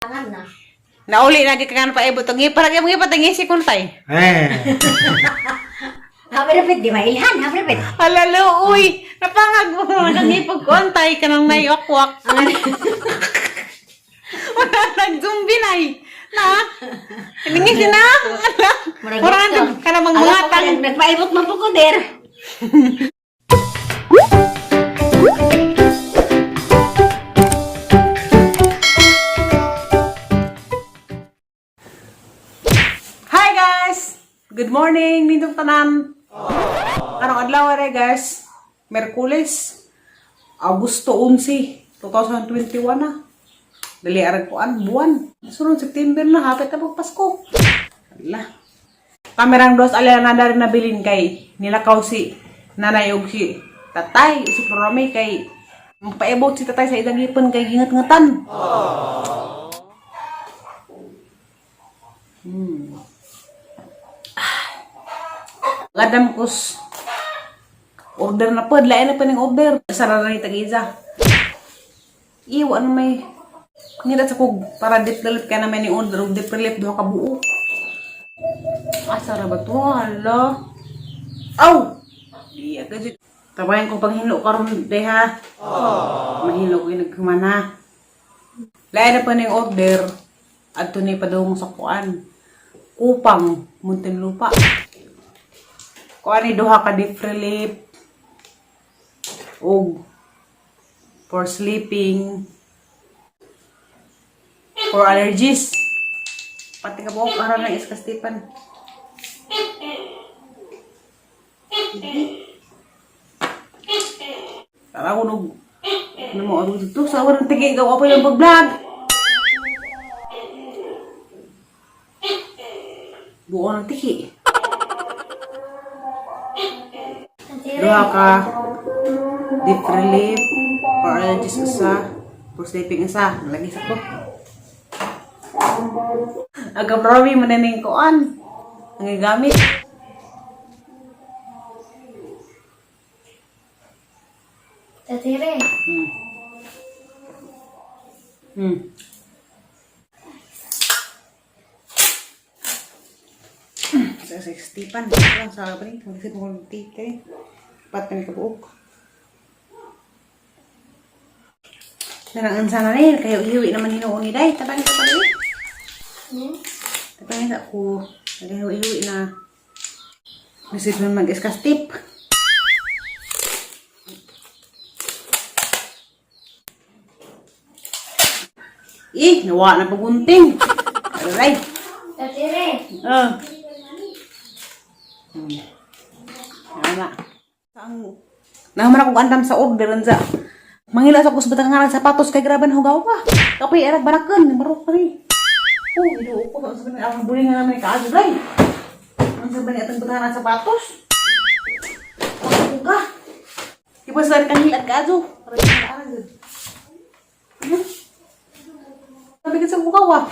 Tangan na. Nauli lagi ka kan paibot tangi para kay mga patingi si kuntay. Habi-rapid, di mailhan, habi-rapid. Alalo uy, napangag mo nangipag kuntay ka nang naiwakwak. Wala nag-zombie nay. Na. Hiningi na. Murang ka na mga tang. Nagpaibot mo po ko, der. Hi guys! Good morning, nindong tanan. Anong adlaw rin guys? Merkulis, Agosto 11, 2021 na. Dali arag po an buwan. Sunod September na, hapit na Pasko. Wala. Kamerang dos alala na rin nabilin kay nilakaw si nanay og si tatay, si Prorami kay magpaibot si tatay sa ilang ipon kay gingat-ngatan. Gadam kus order na pod, lain na pa ng order. Sara na ni tag-isa. Iwa ano may nilat sa kog para deep relief ka naman ni order og deep relief duha ka buo. Asara ba to? Hala. Aw! Iya kasi tabayan ko panghilo karon deha. Mahilo ko nagkumana. Lain na pa ng order adto ni padung sa kuan. Kupang Muntinlupa. Kuan ni duha ka deep relief og for sleeping, for allergies. Pati ka buhok aral ng iskastipan. Tara ko nung ano mo ano dito sa warang tigay gawa pa yung pag-vlog. Buo ng tiki. Duha ka deep relief, for allergies isa, for sleeping isa. Lagi sa ko. Aga-promi mananing koan. Nangigamit. Tatire. Sa 60 pan. Lang sa apa ni? Kasi mo ng tike. Pat ni kabuok. Nanang sana ni kayo hiwi naman hinuon ni day. Tabang ka pala. Tabang sa ko. Nagahiwi na. Bisig man mag-iskas tip. Nawa na pagunting. Alright. Tatire. Ana. Naman ako andam sa order sa. Mangila sa kusbata nga sapatos kay graban hugaw pa. Kapay erag baraken marok pa rin. Ido ko sa sabi ang buling nga naman kaado dai. Ang sabi ni atong batahan sapatos. Huga. Iba sa kanila kaado. Para sa arag. Sabi ka sa hugaw ah.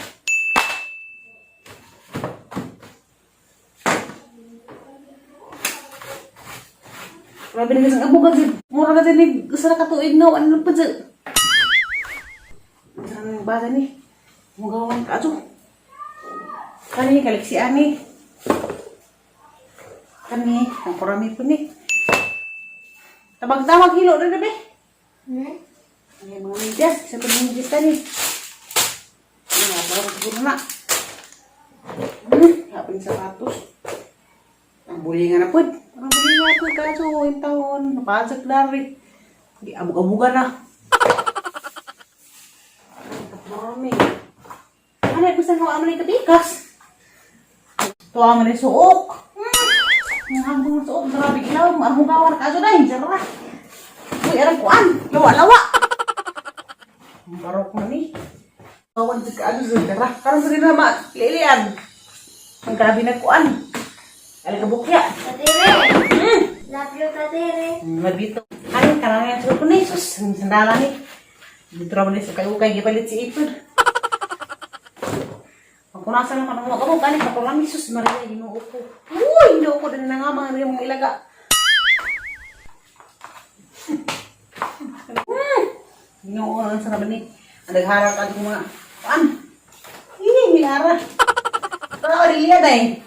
Grabe na kasang abo kasi mura ka din gusto na katuig na ano pa dyan. Ang bata ni magawan ka ito. Kani kalik si Ani. Kani ang kurami po ni. Tabag-tabag hilo na be. Ay mga medyas. Sa pag-medyas ka ni. Ano ba siguro na. Hapin sapatos. Ang bulingan na po. Ang bulingan po kaso yung taon. Napasag lari. Hindi abog-abogan na. Marami. Ano yung gusto mo aman yung katikas? Ito aman yung suok. Ang hambong ng suok. Grabe ilaw. Armugawa na kaso na. Sarap. Uy, arang kuan. Lawa-lawa. Ang barok na ni. Kawan sa kaano sa sarap. Karang sa ginama. Lilian. Ang grabe na kuan. Kali ka bukya. Tatire. Love you, tatire. Mabito. Ay, karang yan. Sabi ko na, Isus. Sandala ni. Dito naman sa kayo kay gipalit si Ipod. Pagkunasan naman ang mga kabog. Kani, kapalang Isus. Maria, ginoo ko. Uy, ginoo ko. Dali na nga mga rin mong ilaga. Ginoo ko na sa naman ni. Ang nagharap ka mga kuan. Ara. Pero dilihat ay.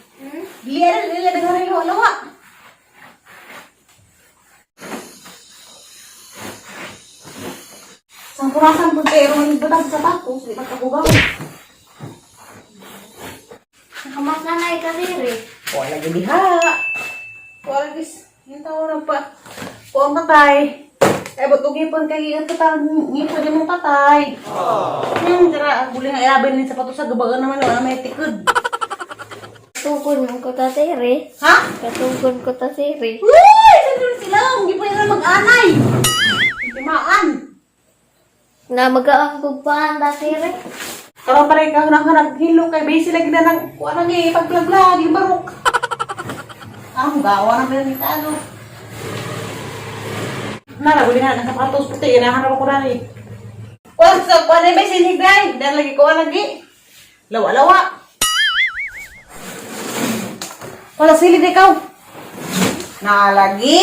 Dilihat dengan hari lawa. Sampurasan pun kayak rumah ibu tak bisa tahu, di tempat aku gawe. Nakamas na na kadiri. Wala lagi diha. Wala guys, yung tao na pa. Kuang patay. Butugi pun kayak itu tal ngipon yung patay. Tara, boleh nga ilabin ni sapatos sa gabagan naman wala may tikod. Katungkon mo ko tatiri. Ha? Katungkon ko tatiri. Uy! Sandun sila! Hindi pa nila mag-anay! Timaan! Na mag-aangkog pa ang tatiri. Kalau pa rin ka naghilo kay basi lagi na ng kuha nang ipagplag-lag, yung barok. Ang gawa na pala ni Talo. Nalaguli na ng sapatos puti, inahanap ako na ni. Wala sa kuha na basi higday, dan lagi kuha lagi. Lawa-lawa. Wala silid ikaw. Nalagi.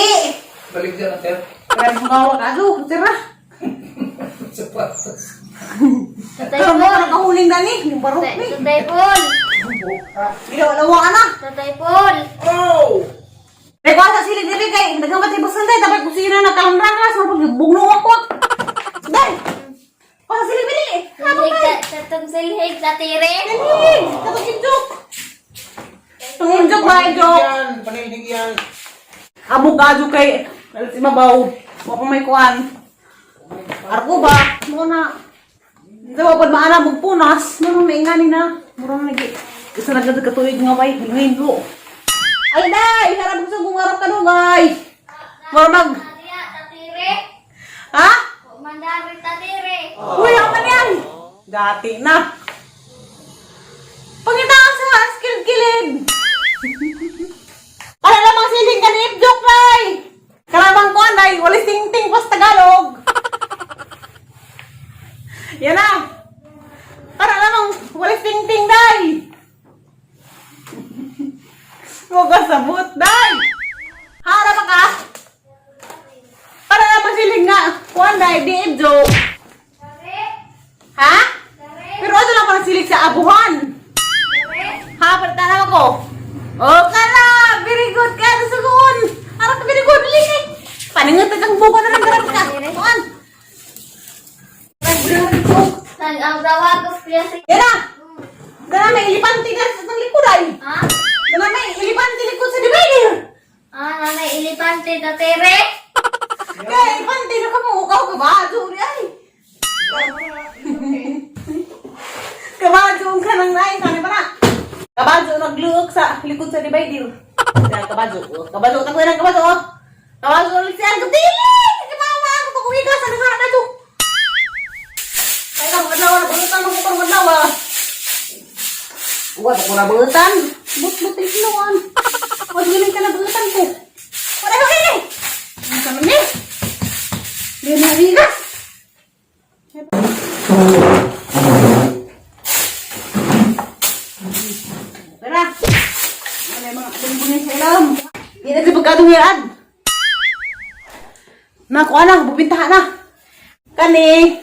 Balik dyan natin. Kaya mo gawa ka do, tira. Sapatos. Tatay Pero mo Paul. ka nakahuling na ni, yung barok ni. Tatay Paul. Lawa ka na. Tatay Paul. Oh! Reko sa silid diri kay dagang patibos sanday dapat kusina na kalamrangas mo pagbugno ako. Dai. Ko sa silid diri. Silhig tatong silhig tatiri. Katong juk. Tungin juk ba juk. Yan, panilig yan. Amo gaju kay si mabaw. Mo pa may kuan. Arko ba? Mo na. Daw pud maana magpunas, mo may ingani na. Murang lagi. Isa na gad katuig nga bay, hilin ko. Ay day, harap ko sa bungarap ka dugay. Mo mag. Maria tatiri. Ha? Mandari tatiri. Uy, apa yan? Dati na. Pangitaan sa skill-kilid. Para lamang siling kanip, joke nay. Kalamang ko, nay. Walis ting-ting pas Tagalog. Yan na. Para lamang walis ting-ting, day. Huwag ka sabot, day. Harap ka. Para lamang siling nga. Kuan, day. Di, joke. Tatiri. Ha? Pero ano lang pala silig sa abuhan? Ha? Palitan ako. Oh, kala! Very good ka! Nasugun! Harap ka very good! Lili! Paningatag ang buko na lang garap ka! Kuan! Ang tawagos kaya si... Yan na! Gana may ilipante ka sa likod ay! Ha? Gana may ilipante likod sa divider! Nanay ilipante tatiri. Kaya ilipante na ka mo! Ukaw ka ba? Juri ay! Kabadyo ka nang nain, kani pa na. Kabadyo nagluok sa likod sa divider. Kabadyo. Kabadyo, takoy ng kabadyo. Kabadyo ulit siya. Kapili! Kamama ako pakuwi ka sa lugar na to. Kaya kang madlawa na bunutan mo kung madlawa. Uwad ako na bunutan. But iluan. Uwad giling ka na bunutan ko. Wala ko gini. Ang kaman ni. Hindi na rigas. Tara. Ano yung mga bunyi sa ilam? Hindi na sa pagkatong yan. Naku, anak, bubintahan na. Kani.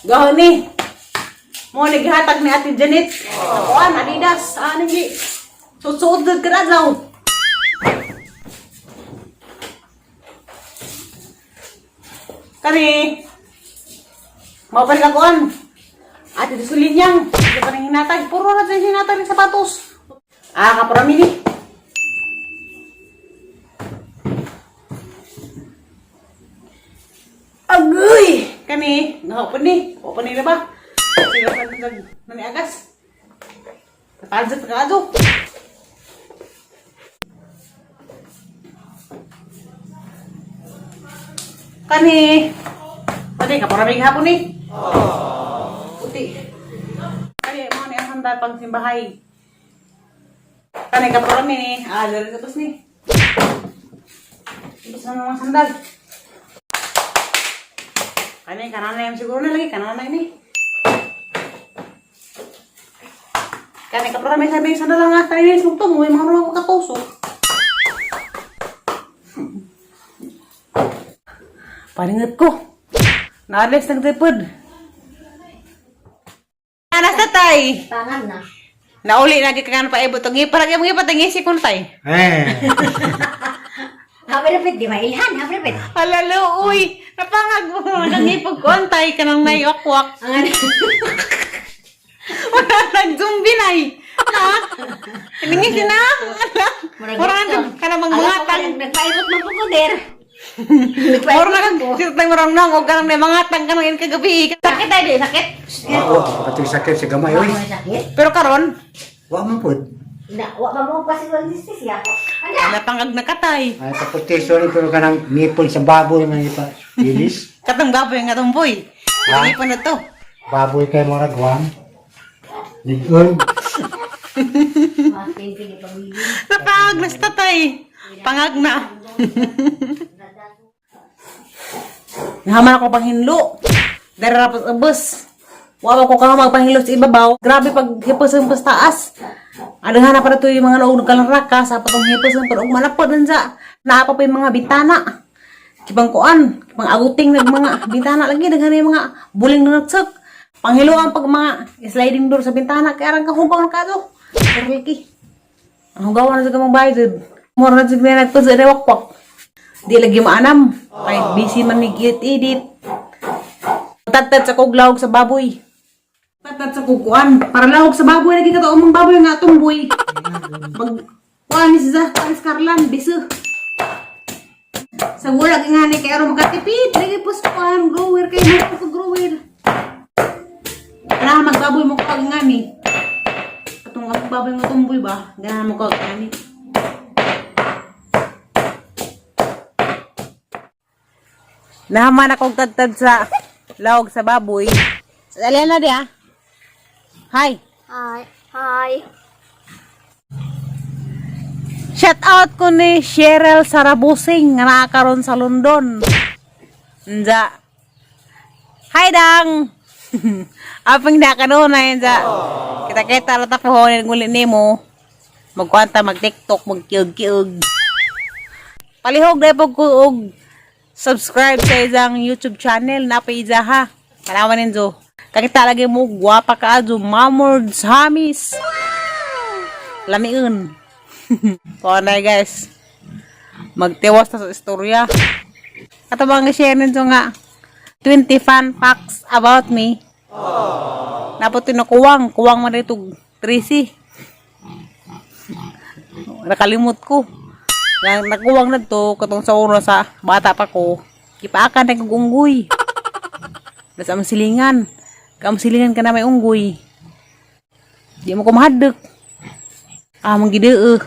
Gahon ni. Mo naghatag ni Ate Janet. Naku, Adidas. Ano ni? Susuod ka na daw. Kani. Mapalik ako an. Ate disulinyang. Hindi pa nang hinatag. Puro na tayo hinatag ng sapatos. Kaparami ni. Agoy! Kani, nakaupan ni. Kaupan ni na ba? Sila pa nani agas. Katajat ka ado. Kani. Pati, kaparami hapon ni. Puti. Kani, mo ni ang handa pang simbahay. Kani, kaparami ni. Dari tapos ni. Tapos na mga sandal. Kani, kanan na yan siguro na lagi. Kanan na ini. Kani, kaparami sabi yung sandal nga. Kani, sumtong mo. Yung mga mga katusok. Paningat ko. Naalis ng tripod. Anas na tay. tay. Tangan na. Nauli lagi ka pa ibo tong ipar lagi mga patangisi kun tay. Hapit-hapit, di mailhan, hapit-hapit. Alalo uy, napangag mo nang ipog kon tay kanang nayakwak. Ang ano? Wala nang zombie nay. Na. Ini na. Murang ka na mangatang. Nagpaikot mo po ko, der. Murang ka murang nang og kanang mangatang kanang kagabi. Sakit ay di sakit. Oo, pati sakit sa gamay, oy. Sakit. Pero karon, Wa man pud. Wa pa mo kasi wala distis ya. Anda. napangag na katay. Ay kaputisyon pero kanang nipol sa baboy man ipa. Ilis. Katong gaboy nga tumboy. Hindi pa na to. Baboy kay mo ragwan. Ligon. Masin pili pamilya. Napangag na sa tatay. Pangag na. Nahaman ako pang hinlo. Darapos abos. Wawa ko ka magpahilo sa ibabaw. Grabe pag hipos-hipos taas. Adaghan na para to yung mga naug kalang raka sa patong hipos ng pag malapod sa naapa pa yung mga bintana. Kibang kuan, kibang aguting nag mga bintana lagi daghan yung mga buling na nagsok. Panghilo ang pag mga sliding door sa bintana kaya arang kahugaw na kato. Perliki. Ang hugaw na sa gamang bayad. Mura na sa nagpud sa rewak-wak. Di lagi maanam. Kay busy man mig edit. Tatad sa kuglawog sa baboy. Tatad sa kukuan. Para lawog sa baboy. Lagi ka to umang baboy nga tumboy. Pag kuan ni sa Scarlan. Biso. Sa gulag nga ni kaya ro makatipid. Lagi po sa kuan. Grower kayo. Mga grower. Kailangan magbaboy mo kapag nga ni. Katong baboy nga tumboy ba? Ganahan mo kapag nga ni. Nahaman akong tad sa lawog sa baboy. Alian na di ha? Hi. Hi. Hi. Shout out ko ni Cheryl Sarabusing nga nakakaroon sa London. Nja. Hi dang. Apang na kanon na yan sa. Kita-kita lang po honin nguli nimo. Magkwanta, mag-tiktok, mag-kiog-kiog. Palihog na po ko og subscribe sa isang YouTube channel na pa isa ha. Kalaman ninyo. Kakita lagi mo guwapa ka ajo mamords hamis. Lamiun. Kung na guys. Magtiwas na sa istorya. Ato bang i-share ninyo nga 20 fun facts about me. Napot tinukuwang. Kuwang man ito 3C. Nakalimot ko. Nakuwang na to katong sa una sa bata pa ko. Kipaakan na kong unggoy. Nasa amsilingan. Kamsilingan ka na may unggoy. Di mo ko mahadok. Manggidee.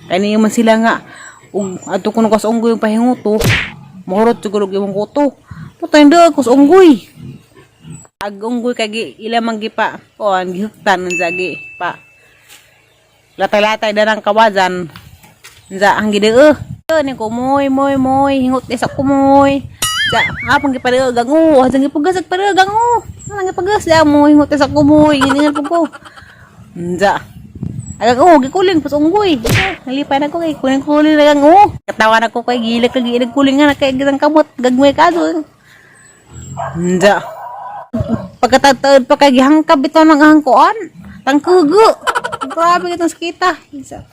Kaya niyo man sila nga. Ato ko nung kas unggoy yung pahinguto. Mahurot siguro yung kuto. Puto yung doon kus unggoy. Ag unggoy kagi ilamang gipa. O ang gihuktan ng zagi pa. Latay-latay na ng kawajan. Nza ang gidee. Ni ko moy hingot isa ko moy. Sa apang gipadeo gangu, hasang gipugasag padeo gangu. Ang gipagas ya mo hingot isa ko moy, giningal po ko. Nza. Agang gikuling pas unggoy. Nalipay na ko kay kuling na gangu. Katawa na ko kay gilik lagi nagkuling nga kay gitang kamot gagmay kaso. Nza. Pagkatataod pa kay gihangkab bitaw ng hangkoan. Tangkugo. Grabe kitong sakita. Isa.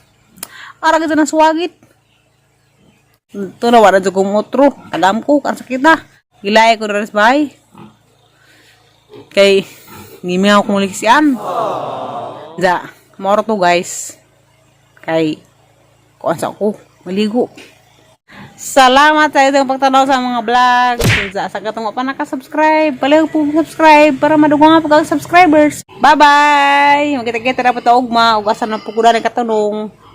Ara gito ng suwagit. Ito na wala dyan kong otro. Tagam ko, kan sakit na. Gilay ko na rin bahay. Kay, ngimi ako kong liksian. Da, moro to guys. Kay, kuan sa ako, maligo. Salamat sa itong pagtanaw sa mga vlog. Sa katong pa nakasubscribe. Palang po subscribe para madugang nga pagka-subscribers. Bye-bye! Magkita-kita na po ito ugma. Ugasan na po ko na rin katanong.